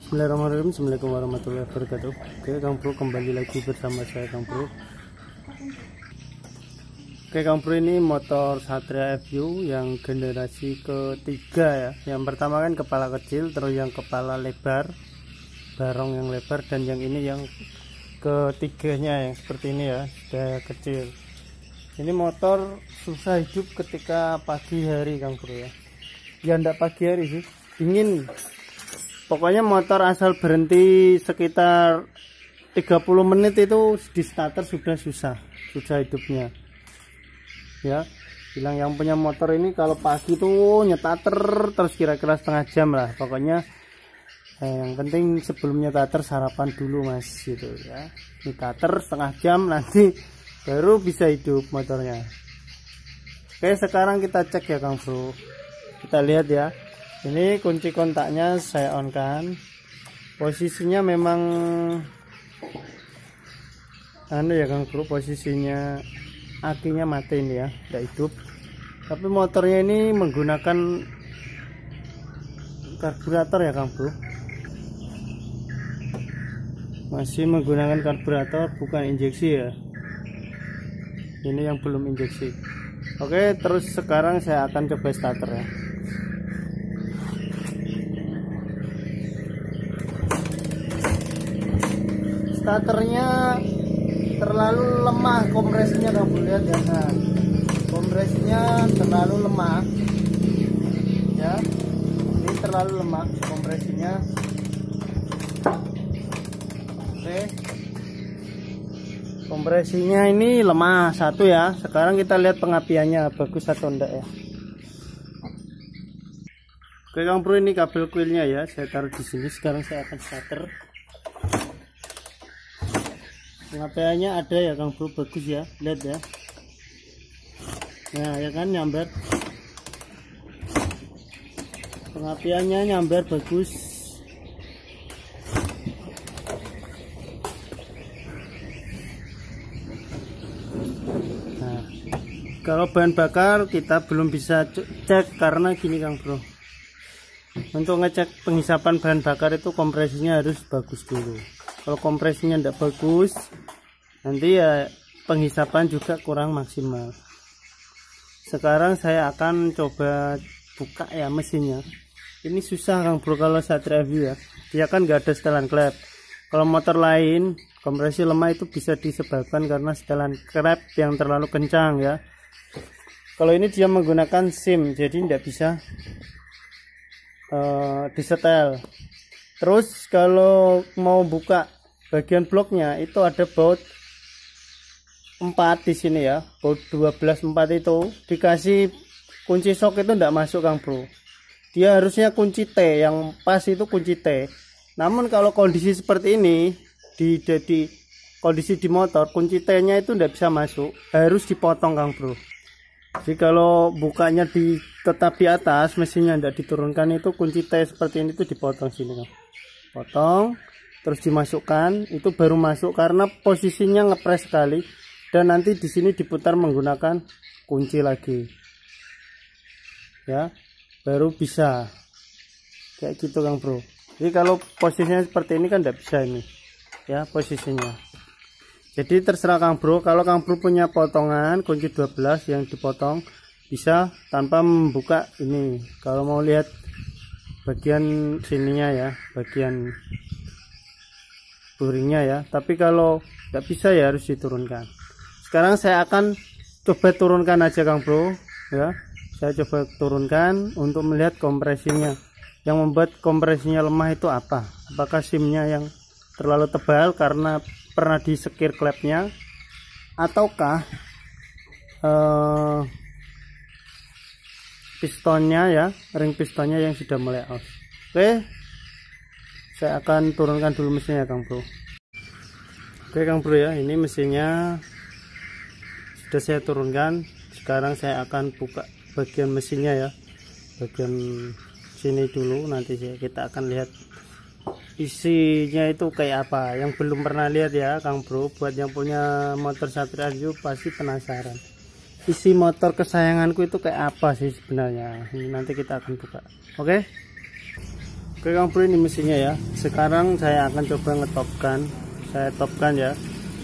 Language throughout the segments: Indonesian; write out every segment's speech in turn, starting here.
Bismillahirrahmanirrahim. Assalamualaikum warahmatullahi wabarakatuh. Oke Kang Bro, kembali lagi bersama saya Kang Bro. Oke Kang Bro, ini motor Satria FU yang generasi ketiga ya. Yang pertama kan kepala kecil, terus yang kepala lebar, barong yang lebar, dan yang ini yang ketiganya yang seperti ini ya, sudah kecil. Ini motor susah hidup ketika pagi hari Kang Bro ya. Ya enggak pagi hari sih, dingin. Pokoknya motor asal berhenti sekitar 30 menit itu di starter sudah susah hidupnya ya. Bilang yang punya motor ini kalau pagi tuh nyetater terus kira-kira setengah jam lah pokoknya. Yang penting sebelum nyetater sarapan dulu mas gitu ya. Nyetater setengah jam nanti baru bisa hidup motornya. Oke, sekarang kita cek ya Kang Bro, kita lihat ya. Ini kunci kontaknya saya on kan, posisinya memang anu ya Kang Bro, posisinya akinya mati ini ya, tidak hidup. Tapi motornya ini menggunakan karburator ya Kang Bro, masih menggunakan karburator bukan injeksi ya. Ini yang belum injeksi. Oke, terus sekarang saya akan coba starter ya. Starternya terlalu lemah kompresinya, kamu lihat ya. Nah, kompresinya terlalu lemah ya, ini terlalu lemah kompresinya. Oke, kompresinya ini lemah satu ya. Sekarang kita lihat pengapiannya bagus atau enggak ya. Oke Kang Bro, ini kabel kuilnya ya, saya taruh di sini. Sekarang saya akan starter. Pengapiannya ada ya Kang Bro, bagus ya, lihat ya. Nah ya kan, nyamber. Pengapiannya nyamber bagus. Nah, kalau bahan bakar kita belum bisa cek karena gini Kang Bro. Untuk ngecek penghisapan bahan bakar itu kompresinya harus bagus dulu. Kalau kompresinya tidak bagus, nanti ya penghisapan juga kurang maksimal. Sekarang saya akan coba buka ya mesinnya. Ini susah Kang Bro kalau Satria FU ya. Dia kan nggak ada setelan klep. Kalau motor lain kompresi lemah itu bisa disebabkan karena setelan klep yang terlalu kencang ya. Kalau ini dia menggunakan SIM, jadi tidak bisa disetel. Terus kalau mau buka bagian bloknya itu ada baut 4 di sini ya, baut 12 4 itu dikasih kunci sok itu tidak masuk Kang Bro. Dia harusnya kunci T, yang pas itu kunci T. Namun kalau kondisi seperti ini di kondisi di motor, kunci T-nya itu tidak bisa masuk, harus dipotong Kang Bro. Jadi kalau bukanya tetap di atas, mesinnya tidak diturunkan, itu kunci T seperti ini tuh dipotong sini Kang. Potong, terus dimasukkan, itu baru masuk karena posisinya ngepres sekali. Dan nanti di sini diputar menggunakan kunci lagi ya, baru bisa kayak gitu Kang Bro. Jadi kalau posisinya seperti ini kan tidak bisa ini ya posisinya. Jadi terserah Kang Bro. Kalau Kang Bro punya potongan kunci 12 yang dipotong, bisa tanpa membuka ini. Kalau mau lihat bagian sininya ya, bagian buringnya ya. Tapi kalau tidak bisa ya harus diturunkan. Sekarang saya akan coba turunkan aja Kang Bro ya. Saya coba turunkan untuk melihat kompresinya. Yang membuat kompresinya lemah itu apa? Apakah SIM-nya yang terlalu tebal karena pernah disekir klepnya, ataukah pistonnya ya, ring pistonnya yang sudah mulai off. Oke, saya akan turunkan dulu mesinnya Kang Bro. Oke Kang Bro ya, ini mesinnya sudah saya turunkan. Sekarang saya akan buka bagian mesinnya ya, bagian sini dulu. Nanti kita akan lihat isinya itu kayak apa. Yang belum pernah lihat ya Kang Bro, buat yang punya motor Satria FU pasti penasaran. Isi motor kesayanganku itu kayak apa sih sebenarnya. Ini nanti kita akan buka. Oke. Oke Kang Bro, ini mesinnya ya. Sekarang saya akan coba ngetopkan. Saya topkan ya.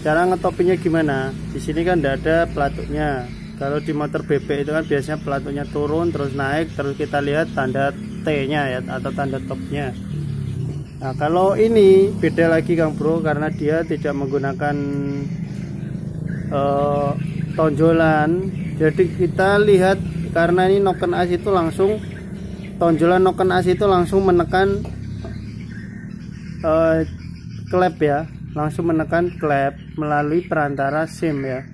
Cara ngetopinnya gimana? Di sini kan tidak ada pelatuknya. Kalau di motor bebek itu kan biasanya pelatuknya turun terus naik, terus kita lihat tanda T-nya ya, atau tanda topnya. Nah kalau ini beda lagi Kang Bro, karena dia tidak menggunakan tonjolan. Jadi kita lihat, karena ini noken as itu langsung, tonjolan noken as itu langsung menekan klep ya, langsung menekan klep melalui perantara SIM ya.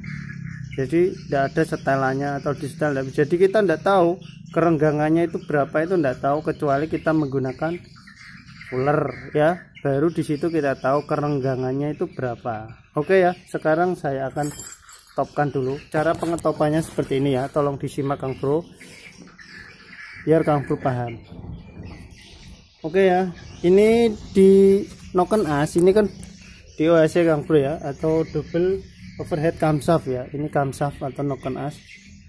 Jadi tidak ada setelannya atau di setel. Jadi kita tidak tahu kerenggangannya itu berapa, itu tidak tahu kecuali kita menggunakan fuller ya. Baru di situ kita tahu kerenggangannya itu berapa. Oke ya, sekarang saya akan topkan dulu. Cara pengetopannya seperti ini ya. Tolong disimak Kang Bro, biar Kang Bro paham. Oke ya, ini di noken as ini kan DOHC Kang Bro ya, atau double overhead camshaft ya. Ini camshaft atau noken as.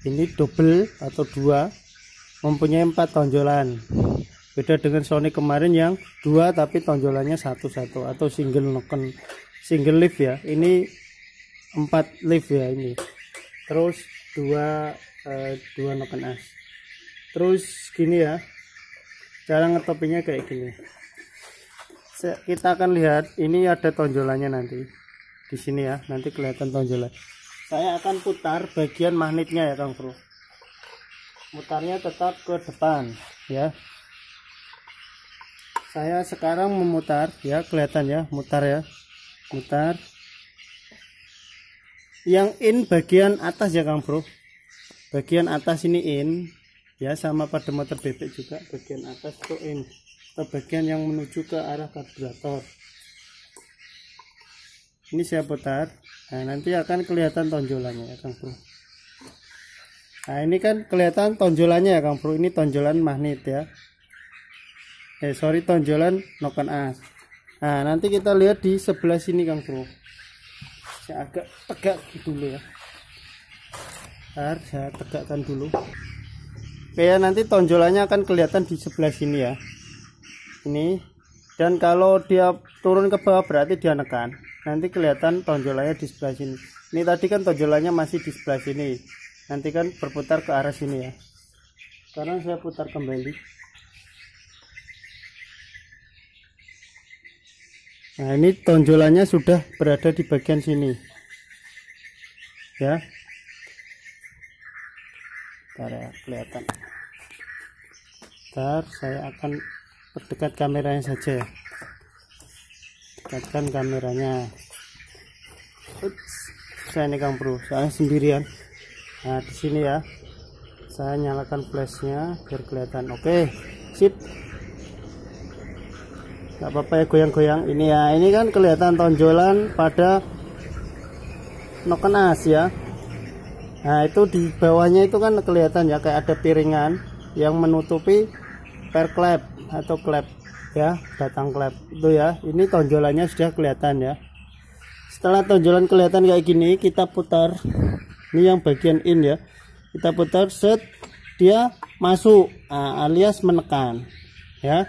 Ini double atau dua, mempunyai 4 tonjolan. Beda dengan Sony kemarin yang 2 tapi tonjolannya satu-satu, atau single noken, single leaf ya. Ini 4 leaf ya ini. Terus dua noken as. Terus gini ya, cara ngetopinya kayak gini. Kita akan lihat ini ada tonjolannya nanti di sini ya, nanti kelihatan tonjolan. Saya akan putar bagian magnetnya ya Kang Bro. Mutarnya tetap ke depan ya. Saya sekarang memutar ya, kelihatan ya, mutar ya, mutar. Yang in bagian atas ya Kang Bro. Bagian atas ini in ya, sama pada motor bebek juga bagian atas itu in, atau bagian yang menuju ke arah karburator. Ini saya putar. Nah nanti akan kelihatan tonjolannya ya Kang Bro. Nah ini kan kelihatan tonjolannya ya Kang Bro. Ini tonjolan magnet ya, tonjolan noken as. Nah nanti kita lihat di sebelah sini Kang Bro. Saya agak tegak dulu ya. Bentar, saya tegakkan dulu. Oke ya, nanti tonjolannya akan kelihatan di sebelah sini ya. Ini, dan kalau dia turun ke bawah berarti dia nekan. Nanti kelihatan tonjolannya di sebelah sini. Ini tadi kan tonjolannya masih di sebelah sini. Nanti kan berputar ke arah sini ya. Sekarang saya putar kembali. Nah ini tonjolannya sudah berada di bagian sini ya. Bentar ya, kelihatan. Bentar, saya akan perdekat kameranya saja ya. Dekatkan kameranya. Ups, saya ini Kang Bro, saya sendirian. Nah di sini ya, saya nyalakan flashnya biar kelihatan. Oke, sip. Gak apa-apa ya, goyang-goyang ini ya. Ini kan kelihatan tonjolan pada noken as ya. Nah itu di bawahnya itu kan kelihatan ya, kayak ada piringan yang menutupi per klep atau klep ya, batang klep itu ya. Ini tonjolannya sudah kelihatan ya. Setelah tonjolan kelihatan kayak gini, kita putar. Ini yang bagian in ya, kita putar, set, dia masuk, nah, alias menekan ya.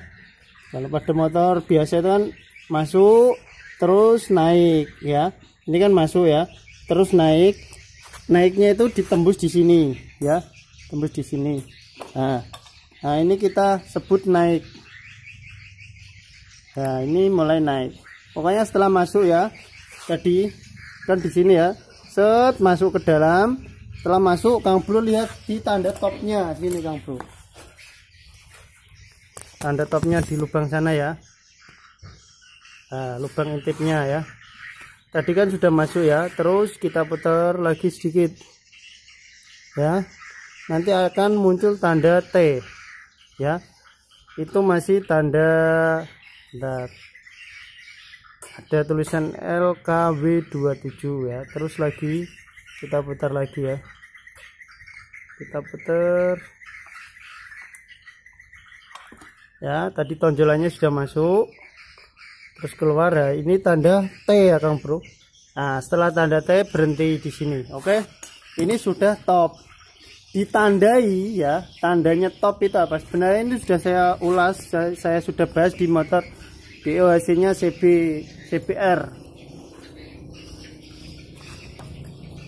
Kalau pada motor biasa itu kan masuk terus naik ya. Ini kan masuk ya, terus naik. Naiknya itu ditembus di sini ya, tembus di sini. Nah ini kita sebut naik. Nah ini mulai naik. Pokoknya setelah masuk ya, tadi kan di sini ya, set, masuk ke dalam. Setelah masuk, Kang Bro lihat di tanda topnya sini Kang Bro. Tanda topnya di lubang sana ya. Nah, lubang intipnya ya. Tadi kan sudah masuk ya, terus kita putar lagi sedikit ya. Nanti akan muncul tanda T ya. Itu masih tanda, bentar, ada tulisan LKW27 ya. Terus lagi kita putar lagi ya. Kita putar ya. Tadi tonjolannya sudah masuk, terus keluar ya. Ini tanda T ya Kang Bro. Nah setelah tanda T berhenti di sini. Oke, ini sudah top. ditandai ya, tandanya top itu apa? Sebenarnya ini sudah saya ulas, saya sudah bahas di motor DOHC nya CBR.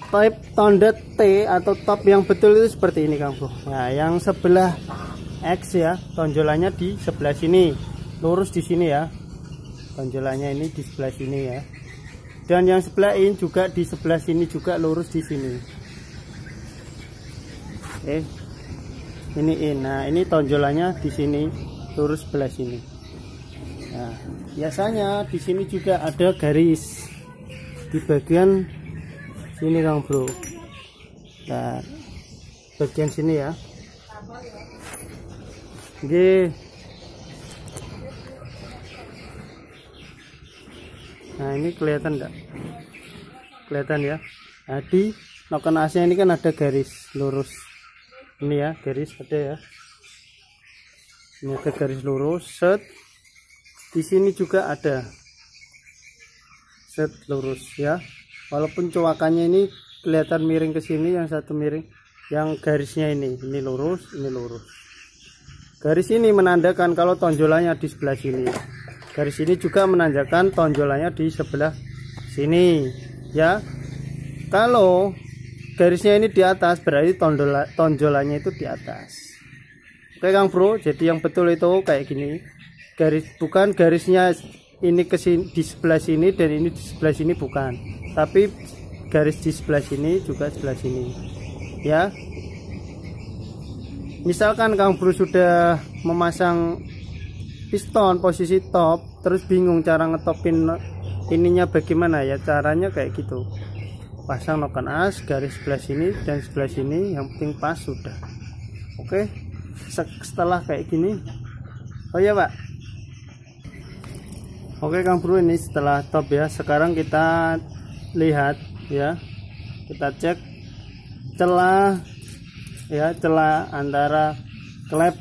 Type tanda T atau top yang betul itu seperti ini Kang Bro. Nah, yang sebelah X ya, tonjolannya di sebelah sini, lurus di sini ya. Tonjolannya ini di sebelah sini ya. Dan yang sebelah in juga di sebelah sini juga lurus di sini. Oke. Ini in. Nah, ini tonjolannya di sini lurus sebelah sini. Nah, biasanya di sini juga ada garis di bagian sini Kang Bro. Nah, bagian sini ya. Oke. Nah, ini kelihatan enggak? Kelihatan ya. Nah, di noken AC ini kan ada garis lurus. Ini ya, garis ada ya. Ini ada garis lurus, set. Di sini juga ada. Set lurus ya. Walaupun coakannya ini kelihatan miring ke sini, yang satu miring, yang garisnya ini lurus, ini lurus. Garis ini menandakan kalau tonjolannya di sebelah sini. Garis ini juga menandakan tonjolannya di sebelah sini, ya. Kalau garisnya ini di atas, berarti tonjolannya itu di atas. Oke Kang Bro, jadi yang betul itu kayak gini. Garis bukan garisnya ini ke sini di sebelah sini dan ini di sebelah sini, bukan. Tapi garis di sebelah sini juga sebelah sini ya. Misalkan Kang Bro sudah memasang piston posisi top, terus bingung cara ngetopin ininya bagaimana ya, caranya kayak gitu. Pasang noken as, garis sebelah sini dan sebelah sini, yang penting pas sudah. Oke, setelah kayak gini, oh ya Pak. Oke Kang Bro, ini setelah top ya. Sekarang kita lihat ya, kita cek celah ya, celah antara klep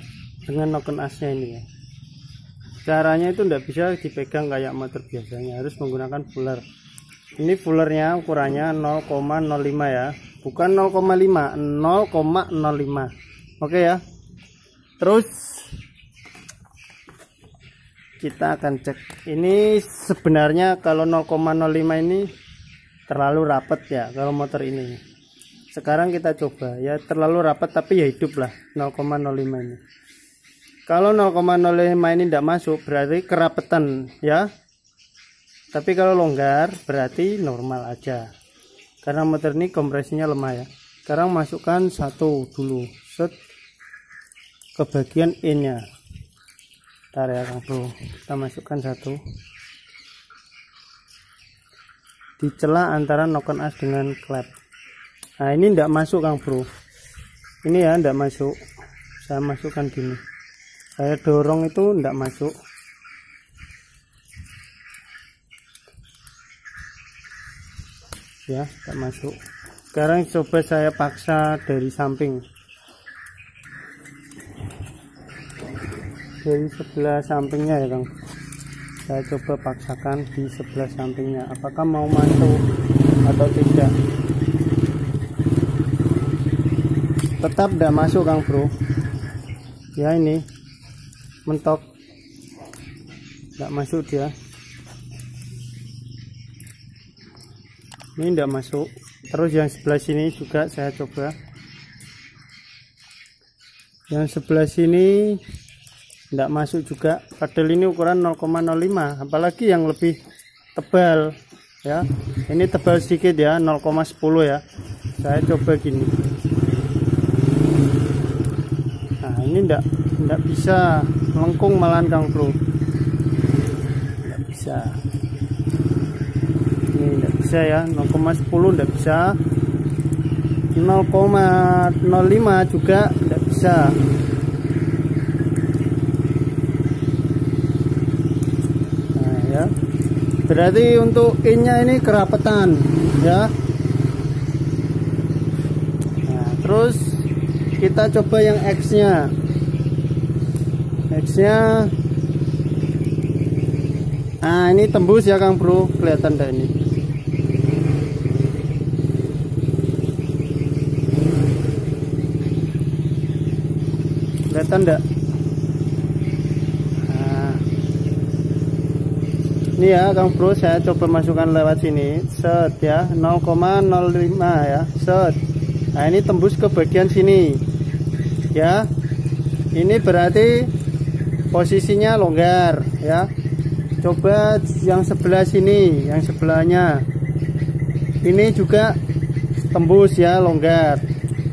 dengan noken asnya ini ya. Caranya itu tidak bisa dipegang kayak motor biasanya, harus menggunakan fuller. Ini fullernya ukurannya 0,05 ya, bukan 0,5, 0,05. Oke ya. Terus kita akan cek. Ini sebenarnya kalau 0,05 ini terlalu rapat ya kalau motor ini. Sekarang kita coba ya, terlalu rapat tapi ya hidup lah 0,05 ini. Kalau 0,05 ini tidak masuk berarti kerapetan ya. Tapi kalau longgar berarti normal aja. Karena motor ini kompresinya lemah ya. Sekarang masukkan satu dulu, set ke bagian in-nya. Bentar ya Kang Bro, kita masukkan satu di celah antara noken as dengan klep. Nah ini tidak masuk Kang Bro, ini ya tidak masuk. Saya masukkan gini, saya dorong itu tidak masuk. Ya tidak masuk. Sekarang coba saya paksa dari samping, dari sebelah sampingnya ya Kang. Saya coba paksakan di sebelah sampingnya, apakah mau masuk atau tidak. Tetap tidak masuk Kang Bro ya, ini mentok, tidak masuk dia, ini tidak masuk. Terus yang sebelah sini juga saya coba, yang sebelah sini tidak masuk juga, padahal ini ukuran 0,05, apalagi yang lebih tebal ya. Ini tebal sedikit ya, 0,10 ya. Saya coba gini. Nah ini tidak bisa, melengkung malahan Kang Bro, tidak bisa. Ini tidak bisa ya, 0,10 tidak bisa, 0,05 juga tidak bisa. Berarti untuk in-nya ini kerapatan ya. Nah, terus kita coba yang X-nya. X-nya, nah ini tembus ya Kang Bro, kelihatan dah ini. kelihatan enggak? Nah, ini ya Kang Bro, saya coba masukkan lewat sini, set ya, 0,05 ya, set. Nah ini tembus ke bagian sini ya, ini berarti posisinya longgar ya. Coba yang sebelah sini, yang sebelahnya ini juga tembus ya, longgar.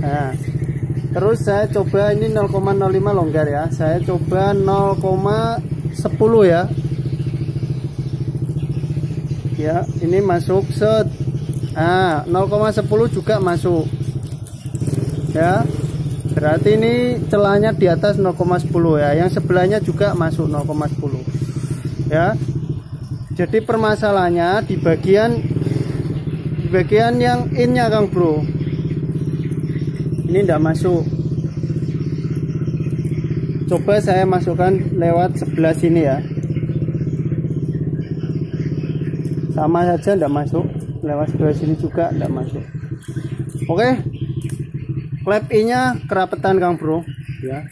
Nah terus saya coba ini 0,05 longgar ya, saya coba 0,10 ya. Ya ini masuk set. Nah 0,10 juga masuk ya, berarti ini celahnya di atas 0,10 ya, yang sebelahnya juga masuk 0,10 ya. Jadi permasalahannya di bagian yang innya Kang Bro, ini tidak masuk. Coba saya masukkan lewat sebelah sini ya, sama saja tidak masuk, lewat sebelah sini juga tidak masuk. Oke, klep I-nya kerapatan Kang Bro ya.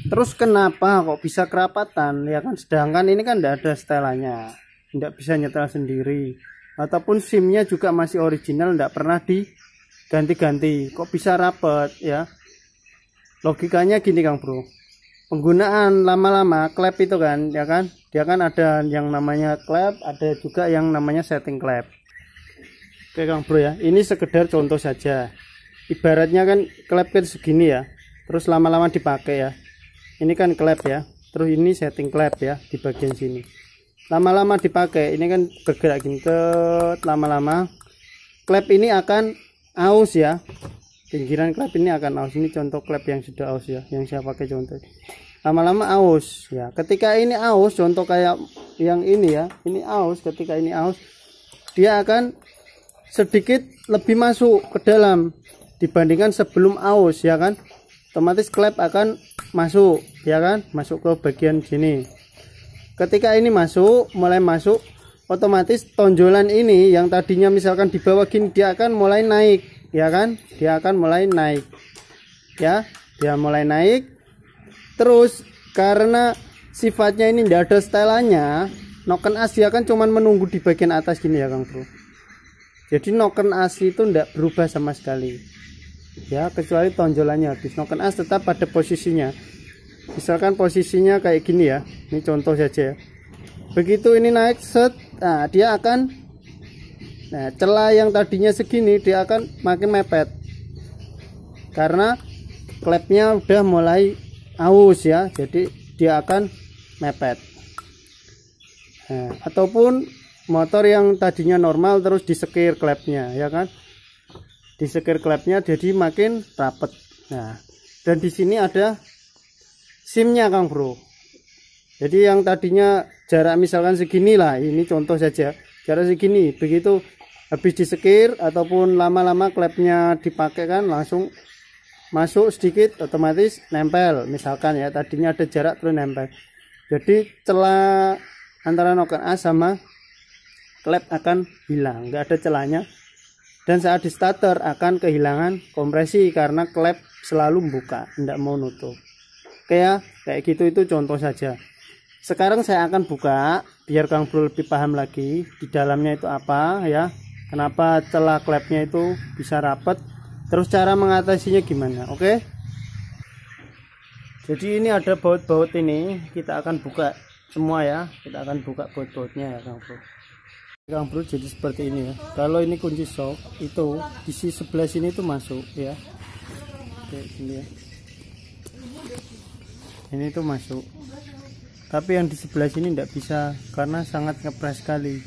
Terus kenapa kok bisa kerapatan ya kan, sedangkan ini kan tidak ada setelannya, tidak bisa nyetel sendiri, ataupun SIM-nya juga masih original, tidak pernah diganti-ganti, kok bisa rapet ya. Logikanya gini Kang Bro, penggunaan lama-lama klep itu kan ya kan, dia kan ada yang namanya klep, ada juga yang namanya setting klep. Oke Kang Bro ya, ini sekedar contoh saja. Ibaratnya kan klep kan segini ya, terus lama-lama dipakai ya, ini kan klep ya, terus ini setting klep ya di bagian sini. Lama-lama dipakai ini kan bergerak gini, lama-lama klep ini akan aus ya, pinggiran klep ini akan aus. Ini contoh klep yang sudah aus ya, yang saya pakai contoh. Lama-lama aus ya, ketika ini aus, contoh kayak yang ini ya, ini aus, ketika ini aus dia akan sedikit lebih masuk ke dalam dibandingkan sebelum aus ya kan, otomatis klep akan masuk ya kan, masuk ke bagian sini. Ketika ini masuk, mulai masuk, otomatis tonjolan ini yang tadinya misalkan di bawah gini, dia akan mulai naik ya kan, dia akan mulai naik ya, dia mulai naik. Terus karena sifatnya ini tidak ada setelannya, noken as dia kan cuman menunggu di bagian atas gini ya Kang Bro. Jadi noken as itu tidak berubah sama sekali ya, kecuali tonjolannya habis. Noken as tetap pada posisinya, misalkan posisinya kayak gini ya, ini contoh saja ya. Begitu ini naik set, nah dia akan, nah celah yang tadinya segini dia akan makin mepet karena klepnya udah mulai aus ya, jadi dia akan mepet. Nah, ataupun motor yang tadinya normal terus disekir klepnya ya kan, disekir klepnya jadi makin rapet. Nah dan di sini ada SIM-nya Kang Bro. Jadi yang tadinya jarak misalkan segini lah, ini contoh saja, jarak segini, begitu habis disekir ataupun lama-lama klepnya dipakai kan langsung masuk sedikit, otomatis nempel. Misalkan ya tadinya ada jarak terus nempel, jadi celah antara noken as sama klep akan hilang, nggak ada celahnya. Dan saat di starter akan kehilangan kompresi karena klep selalu membuka, tidak mau nutup. Kayak gitu, itu contoh saja. Sekarang saya akan buka biar Kang Bro lebih paham lagi di dalamnya itu apa ya, kenapa celah klepnya itu bisa rapet, terus cara mengatasinya gimana. Oke, jadi ini ada baut-baut, ini kita akan buka semua ya, kita akan buka baut-bautnya ya Kang Bro. Jadi seperti ini ya, kalau ini kunci shock itu di sisi sebelah sini itu masuk ya, kayak gini ya, ini tuh masuk, tapi yang di sebelah sini tidak bisa karena sangat ngepres sekali.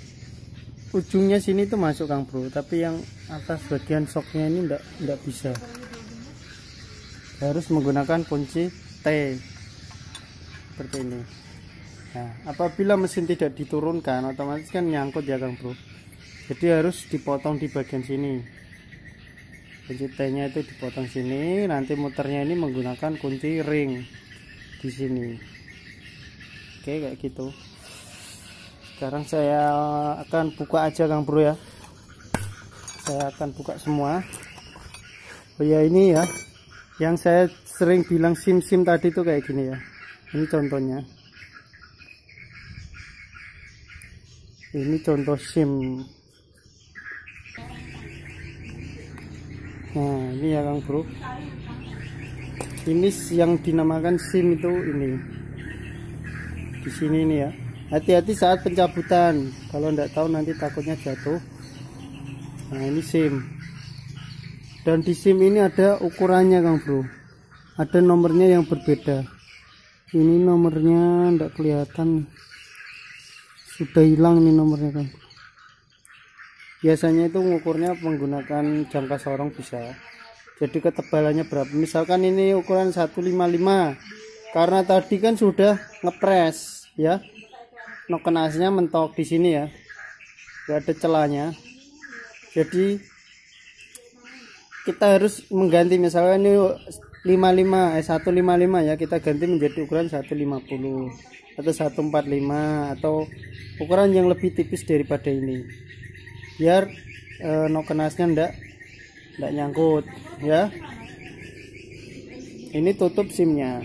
Ujungnya sini tuh masuk Kang Bro, tapi yang atas bagian shocknya ini tidak bisa, harus menggunakan kunci T seperti ini. Nah, apabila mesin tidak diturunkan otomatis kan nyangkut ya Kang Bro, jadi harus dipotong di bagian sini. Kunci T nya itu dipotong sini, nanti muternya ini menggunakan kunci ring di sini. Oke, kayak gitu. Sekarang saya akan buka aja Kang Bro ya, saya akan buka semua. Oh ya, ini ya yang saya sering bilang sim-sim tadi tuh kayak gini ya. Ini contohnya. Ini contoh SIM. Nah, ini ya Kang Bro. Ini yang dinamakan SIM itu ini. Di sini nih ya. Hati-hati saat pencabutan. Kalau nggak tahu nanti takutnya jatuh. Nah, ini SIM. Dan di SIM ini ada ukurannya Kang Bro. Ada nomornya yang berbeda. Ini nomornya nggak kelihatan. Sudah hilang nih nomornya kan. Biasanya itu ngukurnya menggunakan jangka sorong bisa. Jadi ketebalannya berapa? Misalkan ini ukuran 155. Karena tadi kan sudah ngepres ya. Noken asnya mentok di sini ya. Gak ada celahnya. Jadi kita harus mengganti, misalnya ini 155 ya, kita ganti menjadi ukuran 150 atau 145 atau ukuran yang lebih tipis daripada ini, biar noken asnya ndak nyangkut ya. Ini tutup SIM-nya.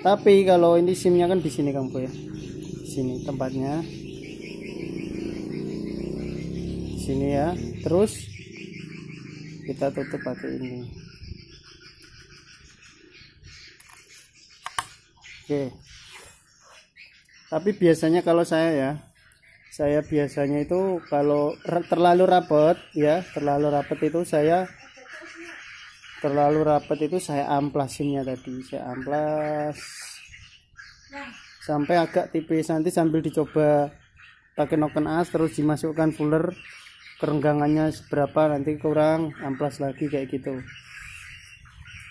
Tapi kalau ini SIM-nya kan di sini Kang Bro ya. Di sini tempatnya. Di sini ya. Terus kita tutup pakai ini. Oke. Tapi biasanya kalau saya biasanya itu kalau terlalu rapat ya, terlalu rapat itu saya amplas SIM-nya tadi. Saya amplas sampai agak tipis, nanti sambil dicoba pakai noken as terus dimasukkan fuller kerenggangannya seberapa, nanti kurang amplas lagi kayak gitu.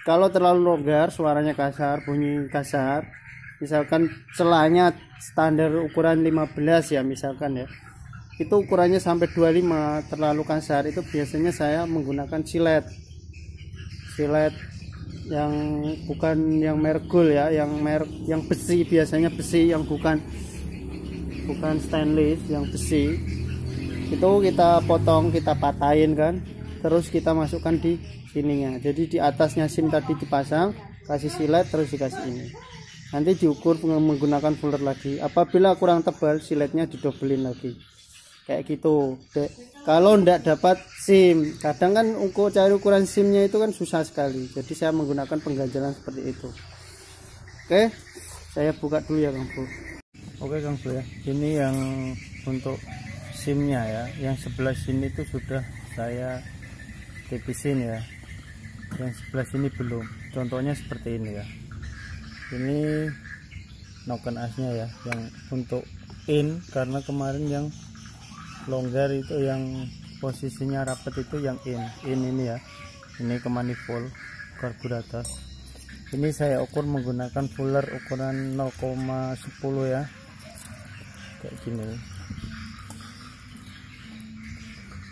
Kalau terlalu longgar suaranya kasar, bunyi kasar, misalkan celahnya standar ukuran 15 ya misalkan ya, itu ukurannya sampai 25, terlalu kasar, itu biasanya saya menggunakan silet yang bukan yang merek gold ya, yang besi, biasanya besi yang bukan stainless, yang besi itu kita potong, kita patahin kan, terus kita masukkan di sininya. Jadi di atasnya SIM tadi dipasang, kasih silet, terus dikasih ini, nanti diukur menggunakan fuller lagi. Apabila kurang tebal, siletnya didobelin lagi kayak gitu. Kalau ndak dapat SIM, kadang kan cari ukuran SIM-nya itu kan susah sekali, jadi saya menggunakan pengganjalan seperti itu. Oke, saya buka dulu ya Kang Bro. Oke Kang Bro ya, ini yang untuk SIM-nya ya, yang sebelah sini itu sudah saya tipisin ya, yang sebelah sini belum. Contohnya seperti ini ya, ini noken asnya ya, yang untuk in, karena kemarin yang longgar itu yang posisinya rapat itu yang in ini ya, ini ke manifold karburator. Ini saya ukur menggunakan fuller ukuran 0,10 ya, kayak gini.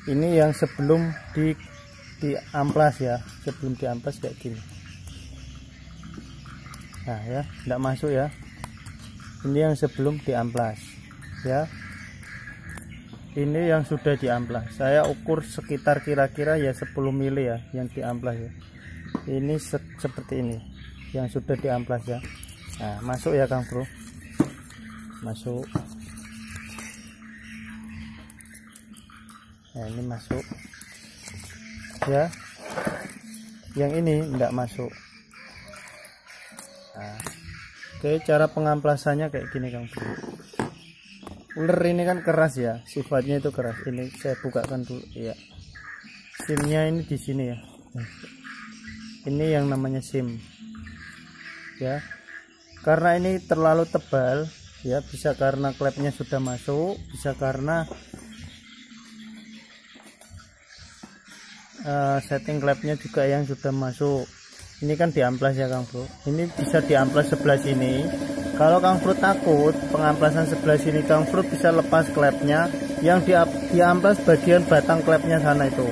Ini yang sebelum di amplas ya, sebelum di amplas kayak gini. Nah ya, tidak masuk ya. Ini yang sebelum di amplas ya. Ini yang sudah di amplas. Saya ukur sekitar kira-kira ya 10 mili ya yang di amplas ya. Ini seperti ini yang sudah di amplas ya. Nah, masuk ya Kang Bro. Masuk. Nah, ini masuk. Ya. Yang ini enggak masuk. Nah, oke, cara pengamplasannya kayak gini Kang Bro. Ular ini kan keras ya, sifatnya itu keras. Ini saya bukakan dulu ya. SIM-nya ini di sini ya. Ini yang namanya SIM. Ya. Karena ini terlalu tebal ya, bisa karena klepnya sudah masuk, bisa karena setting klepnya juga yang sudah masuk. Ini kan diamplas ya Kang Bro. Ini bisa diamplas sebelah sini. Kalau Kang Bro takut pengamplasan sebelah sini, Kang Bro bisa lepas klepnya, yang diamplas bagian batang klepnya sana itu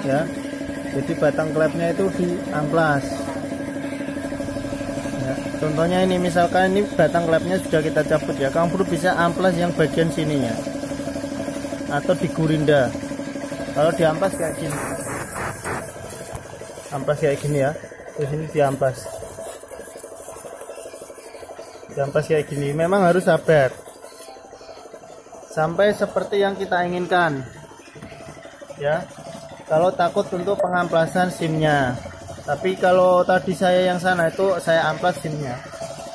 ya. Jadi batang klepnya itu diamplas ya. Contohnya ini, misalkan ini batang klepnya sudah kita cabut ya, Kang Bro bisa amplas yang bagian sininya atau digurinda. Kalau diamplas kayak gini, amplas kayak gini ya, terus ini diamplas kayak gini. Memang harus sabar sampai seperti yang kita inginkan ya, kalau takut untuk pengamplasan SIM-nya. Tapi kalau tadi saya yang sana itu saya amplas SIM-nya.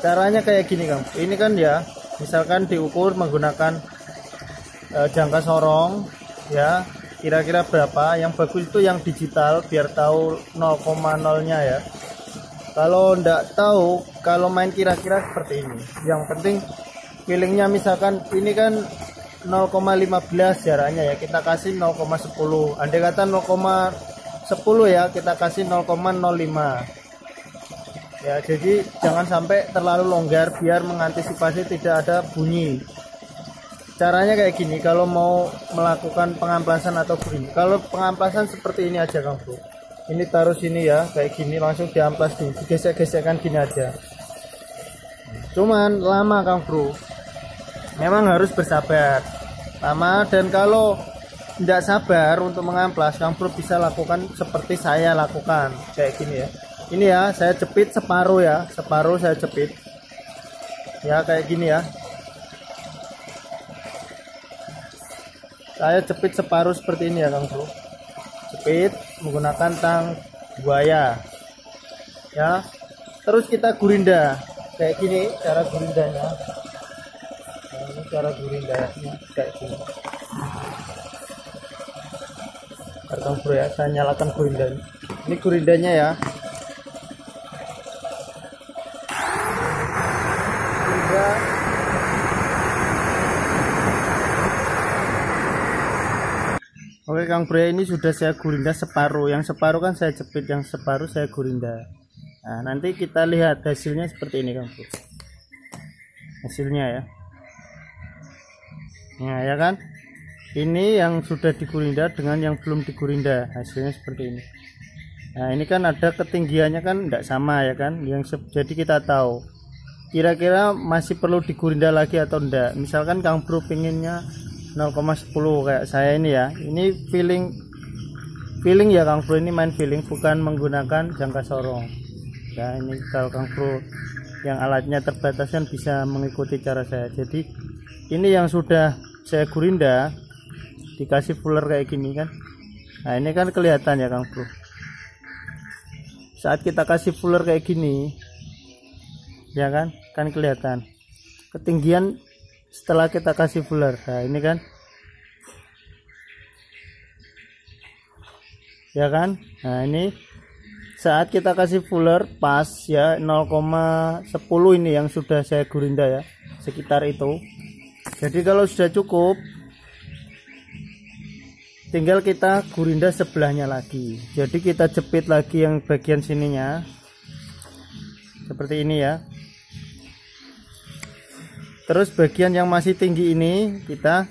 Caranya kayak gini Kang. Ini kan ya, misalkan diukur menggunakan jangka sorong ya, kira-kira berapa. Yang bagus itu yang digital biar tahu 0,0-nya ya. Kalau ndak tahu, kalau main kira-kira seperti ini. Yang penting feelingnya, misalkan ini kan 0,15 jaraknya ya, kita kasih 0,10. Andai kata 0,10 ya, kita kasih 0,05 ya. Jadi jangan sampai terlalu longgar biar mengantisipasi tidak ada bunyi. Caranya kayak gini kalau mau melakukan pengamplasan atau bunyi. Kalau pengamplasan seperti ini aja Kang Bro, ini taruh sini ya, kayak gini langsung diamplas, digesek-gesekkan gini aja. Cuman lama Kang Bro, memang harus bersabar lama. Dan kalau tidak sabar untuk mengamplas, Kang Bro bisa lakukan seperti saya lakukan kayak gini ya. Ini ya, saya jepit separuh ya, separuh saya jepit ya, kayak gini ya. Saya jepit separuh seperti ini ya Kang Bro, jepit menggunakan tang buaya ya. Terus kita gurinda kayak gini, cara gurindanya. Nah, ini cara gurindanya kayak gini. Kang Bro ya, saya nyalakan gurinda. Ini gurindanya ya. Gurinda. Oke Kang Bro, ini sudah saya gurinda separuh. Yang separuh kan saya jepit, yang separuh saya gurinda. Nah, nanti kita lihat hasilnya seperti ini Kang Bro. Hasilnya ya. Nah, ya kan? Ini yang sudah digurinda dengan yang belum digurinda, hasilnya seperti ini. Nah, ini kan ada ketinggiannya kan tidak sama ya kan? Jadi kita tahu kira-kira masih perlu digurinda lagi atau enggak. Misalkan Kang Bro pinginnya 0,10 kayak saya ini ya. Ini feeling ya Kang Bro, ini main feeling, bukan menggunakan jangka sorong. Nah, ini kalau Kang Bro yang alatnya terbatas kan bisa mengikuti cara saya. Jadi ini yang sudah saya gurinda, dikasih fuller kayak gini kan. Nah, ini kan kelihatan ya Kang Bro. Saat kita kasih fuller kayak gini ya kan kelihatan ketinggian setelah kita kasih fuller. Nah, ini kan ya kan. Nah, ini saat kita kasih fuller pas ya 0,10 ini yang sudah saya gurinda ya, sekitar itu. Jadi kalau sudah cukup, tinggal kita gurinda sebelahnya lagi. Jadi kita jepit lagi yang bagian sininya seperti ini ya. Terus bagian yang masih tinggi ini kita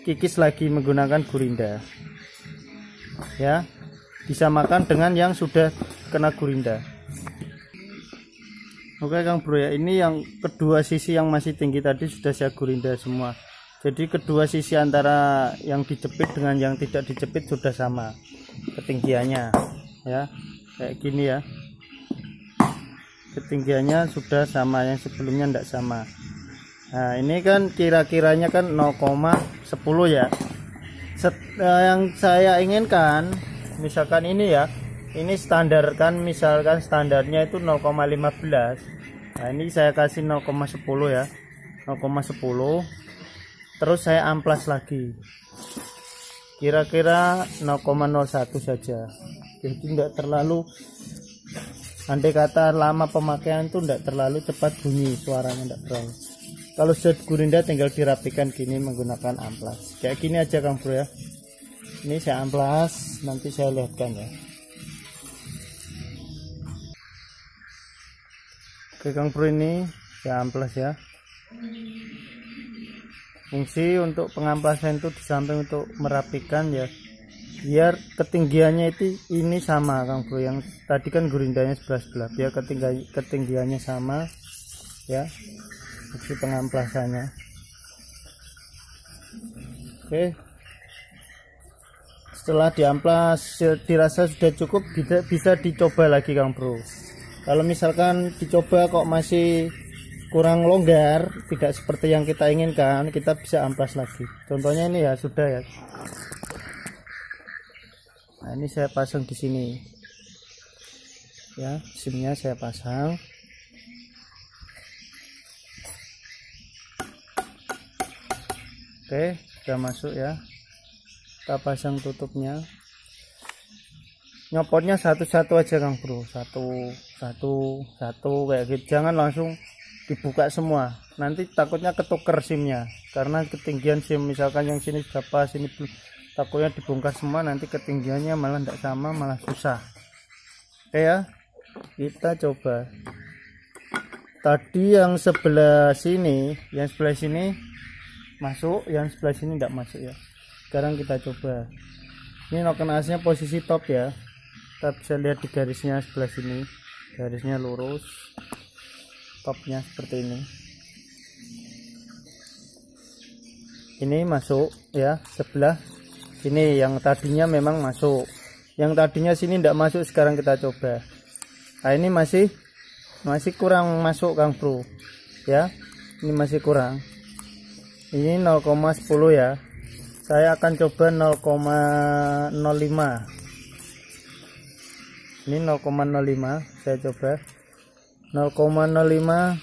kikis lagi menggunakan gurinda ya, disamakan dengan yang sudah kena gurinda. Oke Kang Bro ya, ini yang kedua sisi yang masih tinggi tadi sudah saya gurinda semua. Jadi kedua sisi antara yang dijepit dengan yang tidak dijepit sudah sama ketinggiannya ya, kayak gini ya. Ketinggiannya sudah sama, yang sebelumnya tidak sama. Nah, ini kan kira-kiranya kan 0,10 ya. Yang saya inginkan misalkan ini ya, ini standar kan, misalkan standarnya itu 0,15. Nah, ini saya kasih 0,10 ya, 0,10. Terus saya amplas lagi kira-kira 0,01 saja. Jadi tidak terlalu, andai kata lama pemakaian itu tidak terlalu cepat bunyi suaranya, tidak terlalu. Kalau sudah gurinda tinggal dirapikan gini menggunakan amplas kayak gini aja Kang Bro ya. Ini saya amplas, nanti saya lihatkan ya. Oke Kang Bro, ini saya amplas ya. Fungsi untuk pengamplasan itu di samping untuk merapikan ya, biar ketinggiannya itu ini sama Kang Bro. Yang tadi kan gurindanya sebelah-sebelah, biar ketinggiannya sama ya, fungsi pengamplasannya. Oke, Setelah diamplas dirasa sudah cukup, bisa dicoba lagi Kang Bro. Kalau misalkan dicoba kok masih kurang longgar, tidak seperti yang kita inginkan, kita bisa amplas lagi. Contohnya ini ya, sudah ya. Nah, ini saya pasang di sini. Ya, SIM-nya saya pasang. Oke, sudah masuk ya. Kita pasang tutupnya, nyopotnya satu-satu aja Kang Bro, satu kayak gitu, jangan langsung dibuka semua, nanti takutnya ketuker SIM-nya karena ketinggian SIM. Misalkan yang sini sudah pas, ini belum, takutnya dibongkar semua, nanti ketinggiannya malah tidak sama, malah susah. Oke ya, kita coba. Tadi yang sebelah sini masuk, yang sebelah sini tidak masuk ya. Sekarang kita coba. Ini noken asnya posisi top ya. Kita bisa lihat di garisnya sebelah sini. Garisnya lurus. Topnya seperti ini. Ini masuk ya, sebelah sini yang tadinya memang masuk. Yang tadinya sini tidak masuk, sekarang kita coba. Nah, ini masih kurang masuk Kang Bro. Ya. Ini masih kurang. Ini 0,10 ya. Saya akan coba 0,05. Ini 0,05, saya coba 0,05,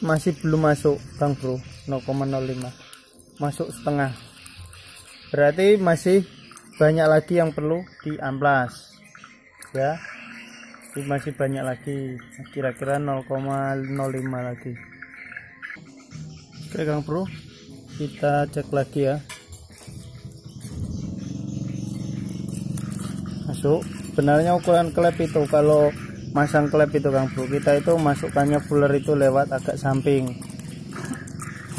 masih belum masuk Kang Bro. 0,05 masuk setengah, berarti masih banyak lagi yang perlu diamplas ya. Ini masih banyak lagi, kira-kira 0,05 lagi. Oke Kang Bro, kita cek lagi ya. Masuk. Sebenarnya ukuran klep itu, kalau masang klep itu Kang Bro, kita itu masukkannya fuller itu lewat agak samping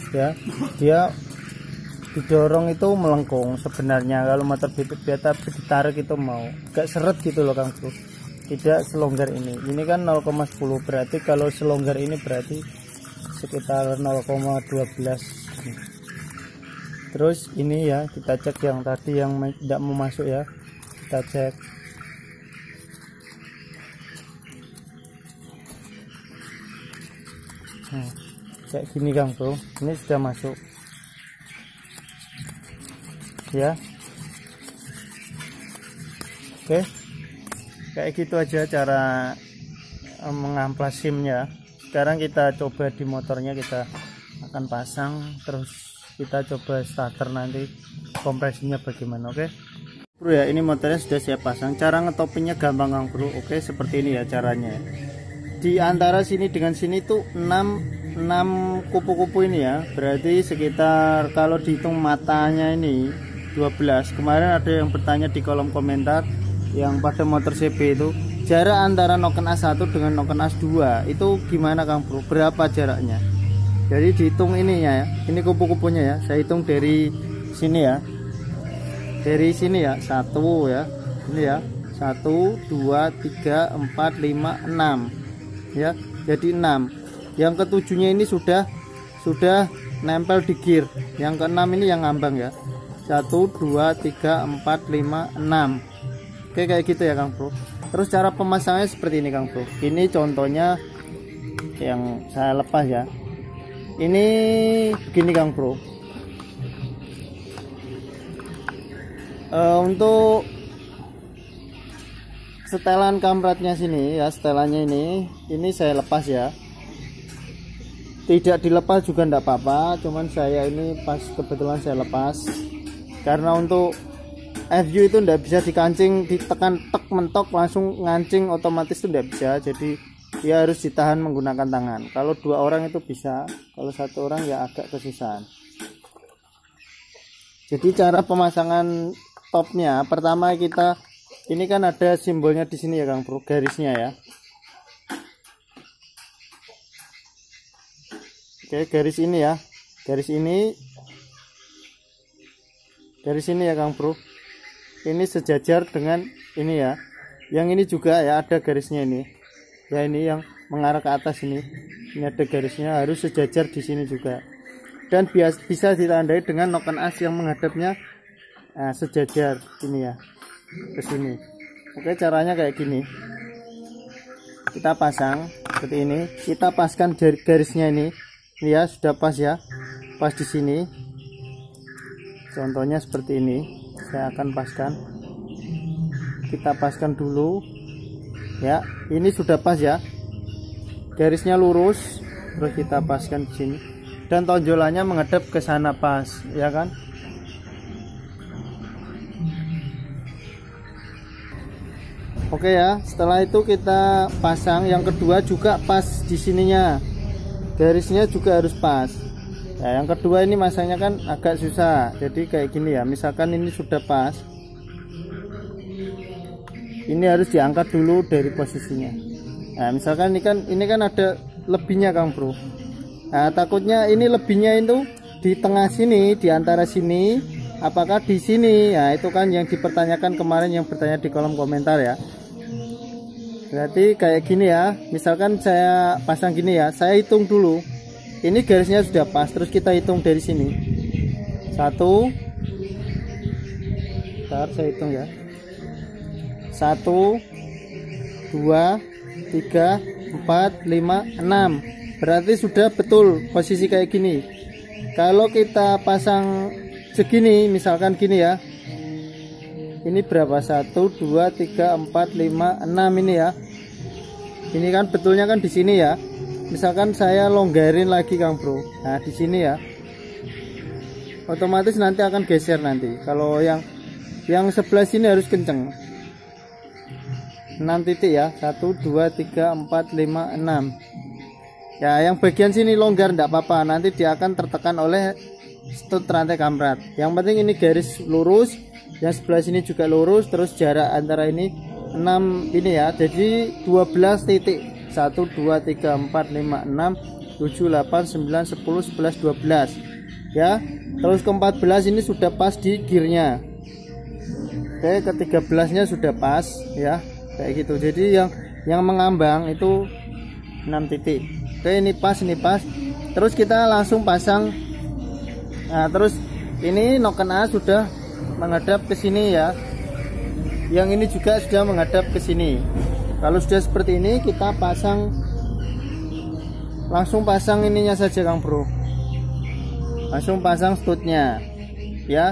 ya. Dia didorong itu melengkung sebenarnya. Kalau motor biasa ditarik itu mau agak seret gitu loh Kang Bro, tidak selonggar ini. Ini kan 0,10, berarti kalau selonggar ini berarti sekitar 0,12. Terus ini ya, kita cek yang tadi yang tidak mau masuk ya, kita cek. Nah, kayak gini Kang Bro, ini sudah masuk ya. Oke, kayak gitu aja cara mengamplas SIM-nya. Sekarang kita coba di motornya, kita akan pasang, terus kita coba starter nanti kompresinya bagaimana. Oke Bro ya, ini motornya sudah saya pasang. Cara ngetopinnya gampang Kang Bro. Oke, seperti ini ya caranya. Di antara sini dengan sini tuh 6 kupu-kupu ini ya, berarti sekitar kalau dihitung matanya ini 12. Kemarin ada yang bertanya di kolom komentar yang pada motor CB itu, jarak antara noken A1 dengan noken A2 itu gimana Kang Bro, berapa jaraknya? Jadi dihitung ininya ya, ini kupu-kupunya ya, saya hitung dari sini ya, dari sini ya, 1 ya, ini ya, 1 2 3 4 5 6 ya, jadi 6. Yang ketujuhnya ini sudah nempel di gear, yang keenam ini yang ngambang ya, 1 2 3 4 5 6. Oke, kayak gitu ya Kang Bro. Terus cara pemasangannya seperti ini Kang Bro. Ini contohnya yang saya lepas ya. Ini begini Kang Bro. Untuk setelan kampretnya sini ya, setelannya ini saya lepas ya. Tidak dilepas juga enggak apa-apa, cuman saya ini pas kebetulan saya lepas. Karena untuk FU itu enggak bisa dikancing, ditekan tek mentok langsung ngancing otomatis itu enggak bisa. Jadi dia harus ditahan menggunakan tangan. Kalau 2 orang itu bisa, kalau 1 orang ya agak kesusahan. Jadi cara pemasangan topnya, pertama kita ini kan ada simbolnya di sini ya Kang Bro, garisnya ya. Oke, garis ini ya, garis ini ya Kang Bro. Ini sejajar dengan ini ya. Yang ini juga ya ada garisnya ini. Ya, ini yang mengarah ke atas ini. Ini ada garisnya, harus sejajar di sini juga. dan bisa ditandai dengan noken as yang menghadapnya sejajar ini ya, ke sini. Oke, caranya kayak gini. Kita pasang seperti ini, kita paskan garisnya ini ya, sudah pas ya, pas di sini. Contohnya seperti ini, saya akan paskan. Kita paskan dulu ya, ini sudah pas ya, garisnya lurus. Terus kita paskan di sini dan tonjolannya menghadap ke sana pas ya kan. Oke ya, setelah itu kita pasang yang kedua juga pas di sininya, garisnya juga harus pas. Nah, yang kedua ini masangnya kan agak susah, jadi kayak gini ya. Misalkan ini sudah pas, ini harus diangkat dulu dari posisinya. Nah, misalkan ini kan ada lebihnya Kang Bro. Nah, takutnya ini lebihnya itu di tengah sini, di antara sini, apakah di sini? Nah, itu kan yang dipertanyakan kemarin, yang bertanya di kolom komentar ya. Berarti kayak gini ya, misalkan saya pasang gini ya, saya hitung dulu. Ini garisnya sudah pas, terus kita hitung dari sini. 1, bentar saya hitung ya. 1, 2, 3, 4, 5, 6. Berarti sudah betul posisi kayak gini. Kalau kita pasang segini, misalkan gini ya, ini berapa? 1, 2, 3, 4, 5, 6 ini ya. Ini kan betulnya kan di sini ya. Misalkan saya longgarin lagi Kang Bro. Nah, di sini ya. Otomatis nanti akan geser nanti. Kalau yang sebelah sini harus kenceng. 6 titik ya. 1, 2, 3, 4, 5, 6. Ya, yang bagian sini longgar enggak apa-apa. Nanti dia akan tertekan oleh stud rantai kamrat. Yang penting ini garis lurus. Yang sebelah sini juga lurus, terus jarak antara ini 6 ini ya, jadi 12 titik. 1, 2, 3, 4, 5, 6, 7, 8, 9, 10, 11, 12 ya. Terus ke 14 ini sudah pas di gearnya. Oke, ke 13 nya sudah pas ya, kayak gitu. Jadi yang mengambang itu 6 titik. Oke, ini pas. Terus kita langsung pasang. Nah, terus ini noken A sudah menghadap ke sini ya. Yang ini juga sudah menghadap ke sini. Kalau sudah seperti ini, kita langsung pasang ininya saja Kang Bro. Langsung pasang studnya ya.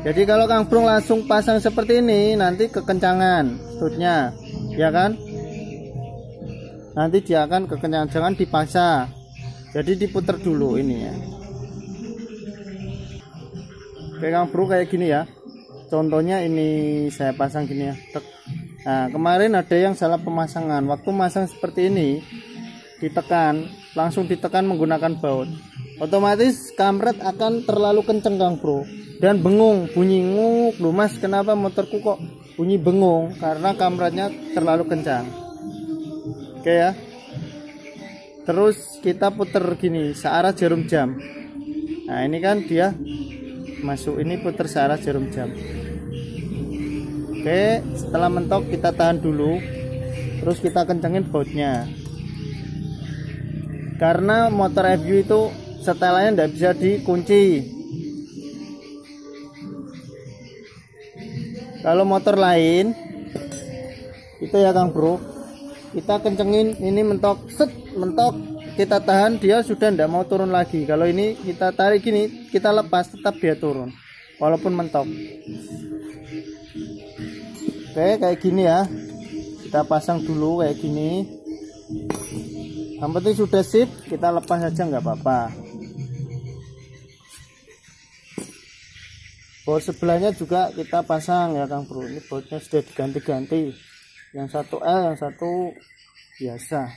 Jadi kalau Kang Bro langsung pasang seperti ini, nanti kekencangan studnya ya kan. Nanti dia akan kekencangan, jangan dipaksa. Jadi diputar dulu ini ya. Oke Kang Bro, kayak gini ya. Contohnya ini saya pasang gini ya. Nah, kemarin ada yang salah pemasangan. Waktu masang seperti ini, langsung ditekan menggunakan baut. Otomatis kamret akan terlalu kenceng Kang Bro. Dan bengung, bunyi nguk. Loh Mas, kenapa motorku kok bunyi bengung? Karena kamretnya terlalu kencang. Oke ya. Terus kita puter gini, searah jarum jam. Nah, ini kan dia masuk, ini putar searah jarum jam. Oke, setelah mentok kita tahan dulu, terus kita kencengin bautnya. Karena motor FU itu setelannya tidak bisa dikunci. Kalau motor lain itu ya Kang Bro, kita kencengin ini mentok, mentok, kita tahan, dia sudah tidak mau turun lagi. Kalau ini kita tarik gini, kita lepas, tetap dia turun walaupun mentok. Oke, kayak gini ya. Kita pasang dulu kayak gini. Yang penting sudah sip, kita lepas saja nggak apa-apa. Baut sebelahnya juga kita pasang ya Kang Bro. Ini bautnya sudah diganti-ganti. Yang satu L, yang satu biasa.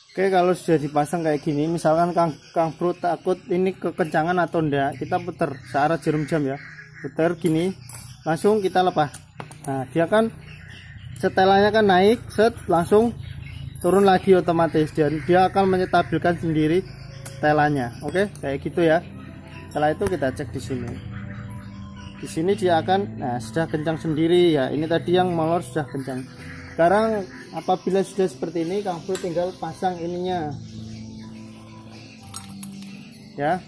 Oke, kalau sudah dipasang kayak gini, misalkan Kang Bro takut ini kekencangan atau enggak, kita putar searah jarum jam ya. Putar gini, langsung kita lepas. Nah, dia kan setelannya kan naik, langsung turun lagi otomatis, dan dia akan menstabilkan sendiri setelannya. Oke, kayak gitu ya. Setelah itu kita cek di sini. Di sini dia akan, nah sudah kencang sendiri ya. Ini tadi yang molor sudah kencang. Sekarang apabila sudah seperti ini, Kang Bro tinggal pasang ininya. ya.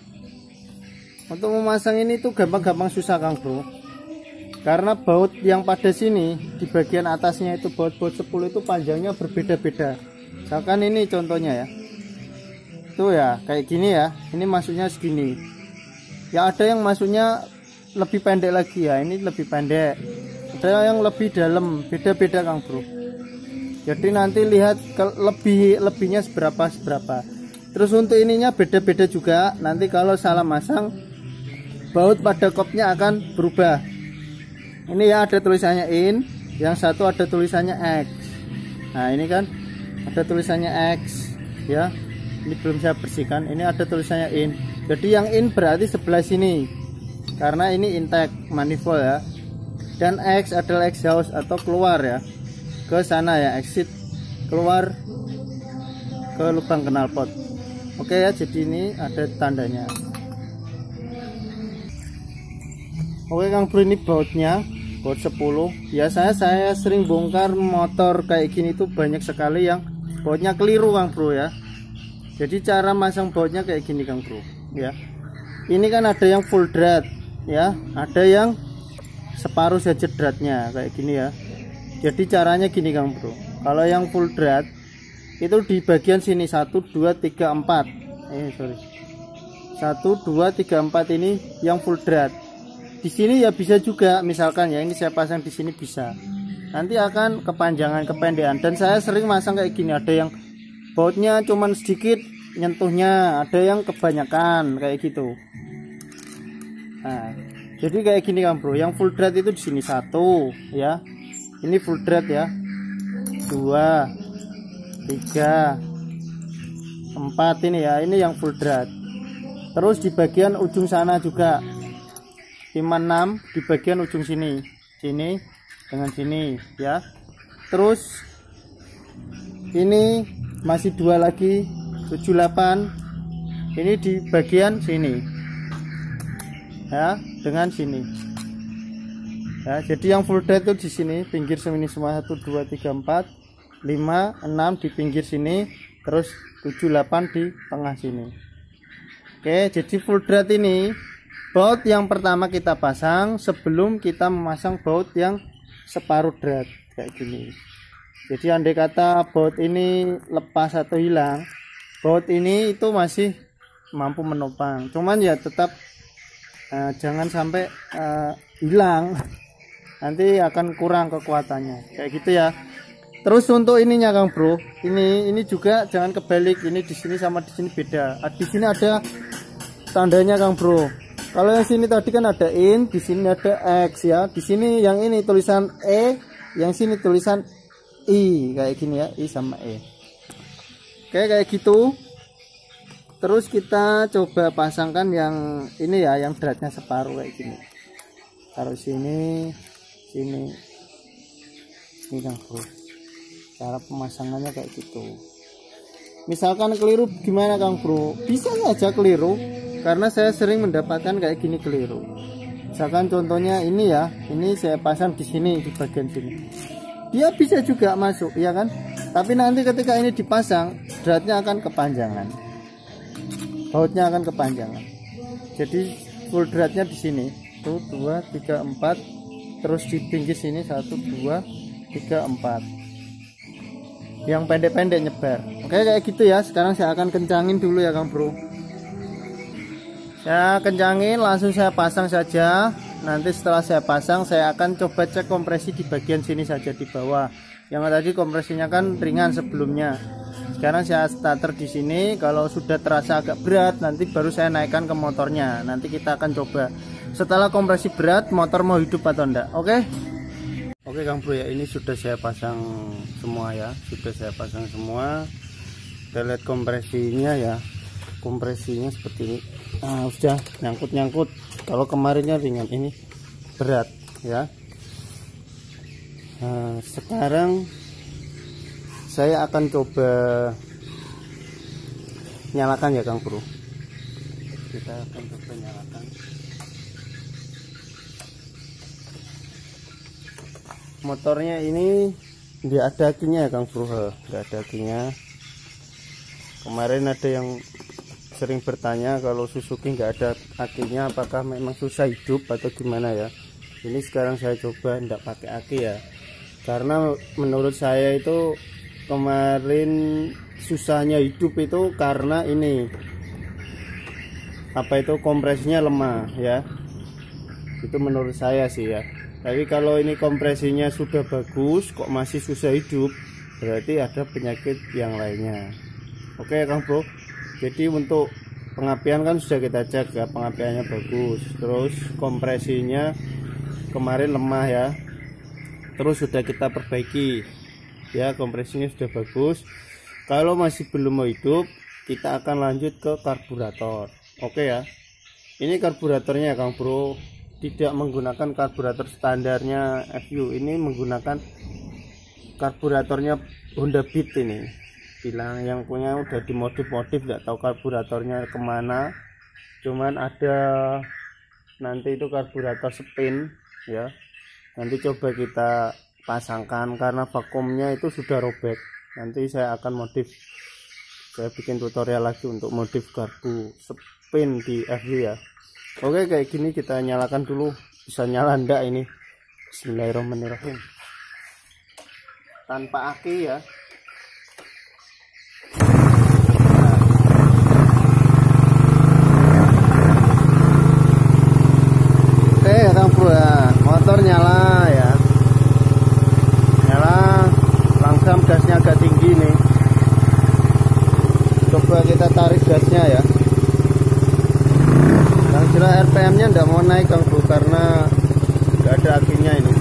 Untuk memasang ini tuh gampang-gampang susah Kang Bro, karena baut yang pada sini di bagian atasnya itu baut-baut 10 itu panjangnya berbeda-beda. Misalkan ini contohnya ya, tuh ya kayak gini ya, ini masuknya segini ya, ada yang masuknya lebih pendek lagi ya, ini lebih pendek, ada yang lebih dalam, beda-beda Kang Bro. Jadi nanti lihat lebihnya seberapa. Terus untuk ininya beda-beda juga, nanti kalau salah masang baut pada kopnya akan berubah. Ini ya ada tulisannya in, yang satu ada tulisannya X. Nah ini kan ada tulisannya X ya, ini belum saya bersihkan, ini ada tulisannya in. Jadi yang in berarti sebelah sini, karena ini intake manifold ya. Dan X adalah exhaust atau keluar ya, ke sana ya, exit, keluar ke lubang knalpot. Oke ya, jadi ini ada tandanya. Oke Kang Bro, ini bautnya baut 10 ya. Saya sering bongkar motor kayak gini tuh banyak sekali yang bautnya keliru Kang Bro ya. Jadi cara masang bautnya kayak gini Kang Bro ya. Ini kan ada yang full drat ya, ada yang separuh saja dratnya kayak gini ya. Jadi caranya gini Kang Bro, kalau yang full drat itu di bagian sini 1 2 3 4 1 2 3 4 ini yang full drat. Di sini ya bisa juga, misalkan ya ini saya pasang di sini bisa, nanti akan kepanjangan kependekan. Dan saya sering masang kayak gini, ada yang bautnya cuman sedikit nyentuhnya, ada yang kebanyakan kayak gitu. Nah jadi kayak gini Kang Bro, yang full drat itu di sini 1 ya, ini full drat ya, 2 3 4 ini ya, ini yang full drat. Terus di bagian ujung sana juga 5 6 di bagian ujung sini dengan sini ya. Terus ini masih 2 lagi 7 8, ini di bagian sini ya, dengan sini ya. Jadi yang full drat itu di sini pinggir sini semua, 1 2 3 4 5 6 di pinggir sini, terus 7 8 di tengah sini. Oke, jadi full drat ini baut yang pertama kita pasang sebelum kita memasang baut yang separuh drat kayak gini. Jadi andai kata baut ini lepas atau hilang, baut ini itu masih mampu menopang, cuman ya tetap jangan sampai hilang, nanti akan kurang kekuatannya kayak gitu ya. Terus untuk ininya Kang Bro, ini juga jangan kebalik, ini di sini sama di sini beda. Di sini ada tandanya Kang Bro. Kalau yang sini tadi kan ada in, di sini ada X ya. Di sini yang ini tulisan E, yang sini tulisan I kayak gini ya, I sama E. Oke, kayak gitu. Terus kita coba pasangkan yang ini ya, yang dratnya separuh kayak gini. Taruh sini, sini. Ini Kang Bro. Cara pemasangannya kayak gitu. Misalkan keliru gimana Kang Bro? Bisa saja keliru, karena saya sering mendapatkan kayak gini keliru. Misalkan contohnya ini ya, ini saya pasang di sini, di bagian sini, dia bisa juga masuk ya kan, tapi nanti ketika ini dipasang dratnya akan kepanjangan, bautnya akan kepanjangan. Jadi full dratnya di sini tuh 2 3 4, terus di pinggir sini 1 2 3 4, yang pendek-pendek nyebar. Oke kayak gitu ya. Sekarang saya akan kencangin dulu ya Kang Bro. Saya kencangin, langsung saya pasang saja. Nanti setelah saya pasang, saya akan coba cek kompresi di bagian sini saja di bawah. Yang tadi kompresinya kan ringan sebelumnya. Sekarang saya starter di sini. Kalau sudah terasa agak berat, nanti baru saya naikkan ke motornya. Nanti kita akan coba setelah kompresi berat, motor mau hidup atau enggak. Oke? Oke Kang Bro ya, ini sudah saya pasang semua ya, sudah saya pasang semua. Kita lihat kompresinya ya, kompresinya seperti ini. Nah, sudah nyangkut-nyangkut. Kalau kemarinnya ringan, ini berat ya. Nah, sekarang saya akan coba nyalakan ya Kang Bro. Kita akan coba nyalakan. Motornya ini nggak ada akinya ya Kang Bro, nggak ada akinya. Kemarin ada yang sering bertanya kalau Suzuki nggak ada akinya apakah memang susah hidup atau gimana ya. Ini sekarang saya coba nggak pakai aki ya, karena menurut saya itu kemarin susahnya hidup itu karena ini apa itu kompresinya lemah ya, itu menurut saya sih ya. Tapi kalau ini kompresinya sudah bagus kok masih susah hidup, berarti ada penyakit yang lainnya. Oke Kang Bro, jadi untuk pengapian kan sudah kita cek ya, pengapiannya bagus, terus kompresinya kemarin lemah ya, terus sudah kita perbaiki ya, kompresinya sudah bagus. Kalau masih belum mau hidup, kita akan lanjut ke karburator. Oke ya, ini karburatornya Kang Bro tidak menggunakan karburator standarnya FU, ini menggunakan karburatornya Honda Beat. Ini bilang yang punya udah dimodif-modif, nggak tahu karburatornya kemana, cuman ada nanti itu karburator spin ya, nanti coba kita pasangkan karena vakumnya itu sudah robek. Nanti saya akan modif, saya bikin tutorial lagi untuk modif karbu spin di FU ya. Oke, kayak gini kita nyalakan dulu, bisa nyala ndak ini. Bismillahirrahmanirrahim, tanpa aki ya. Oke Kang Bro ya, motor nyala ya, nyala, langsung gasnya agak tinggi nih. Coba kita tarik gasnya ya. Yang jelas RPM nya ndak mau naik Kang Bro karena nggak ada akinya ini.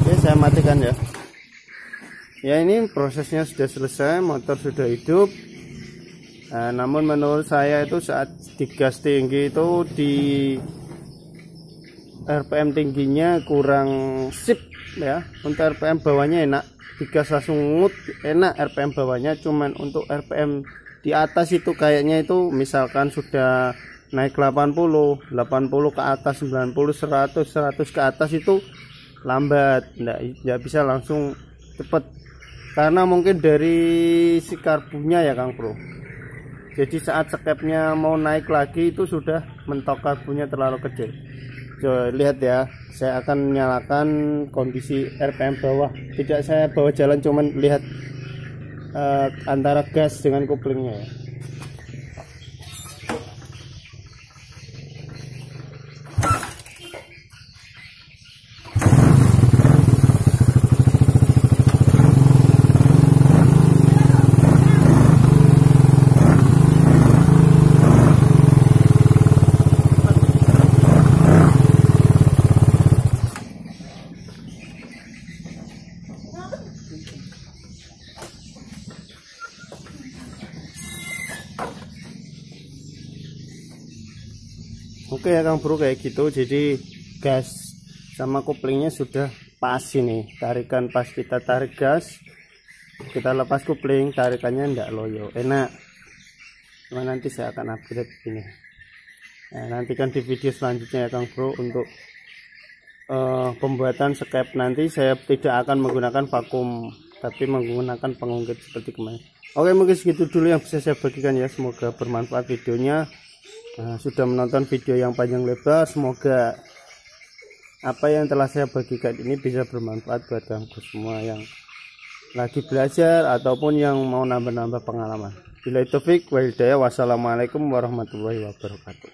Oke, saya matikan ya. Ya, ini prosesnya sudah selesai, motor sudah hidup. Nah, namun menurut saya itu saat digas tinggi itu di RPM tingginya kurang sip ya. Untuk RPM bawahnya enak, digas langsung ngut enak RPM bawahnya, cuman untuk RPM di atas itu kayaknya itu misalkan sudah naik 80 ke atas, 90, 100 ke atas itu lambat, nggak bisa langsung cepet karena mungkin dari si karbunya ya Kang Bro. Jadi saat skepnya mau naik lagi itu sudah mentok karbunya terlalu kecil. Coba lihat ya, saya akan nyalakan kondisi RPM bawah, tidak saya bawa jalan, cuman lihat antara gas dengan koplingnya ya. Oke ya Kang Bro, kayak gitu. Jadi gas sama koplingnya sudah pas ini, tarikan pas kita tarik gas, kita lepas kopling, tarikannya ndak loyo, enak. Cuma nanti saya akan upgrade ini. Nah, nantikan di video selanjutnya ya Kang Bro untuk pembuatan skep. Nanti saya tidak akan menggunakan vakum, tapi menggunakan pengungkit seperti kemarin. Oke, mungkin segitu dulu yang bisa saya bagikan ya, semoga bermanfaat videonya. Sudah menonton video yang panjang lebar, semoga apa yang telah saya bagikan ini bisa bermanfaat buat kamu semua yang lagi belajar ataupun yang mau nambah-nambah pengalaman. Billahi taufik wal hidayah, wassalamualaikum warahmatullahi wabarakatuh.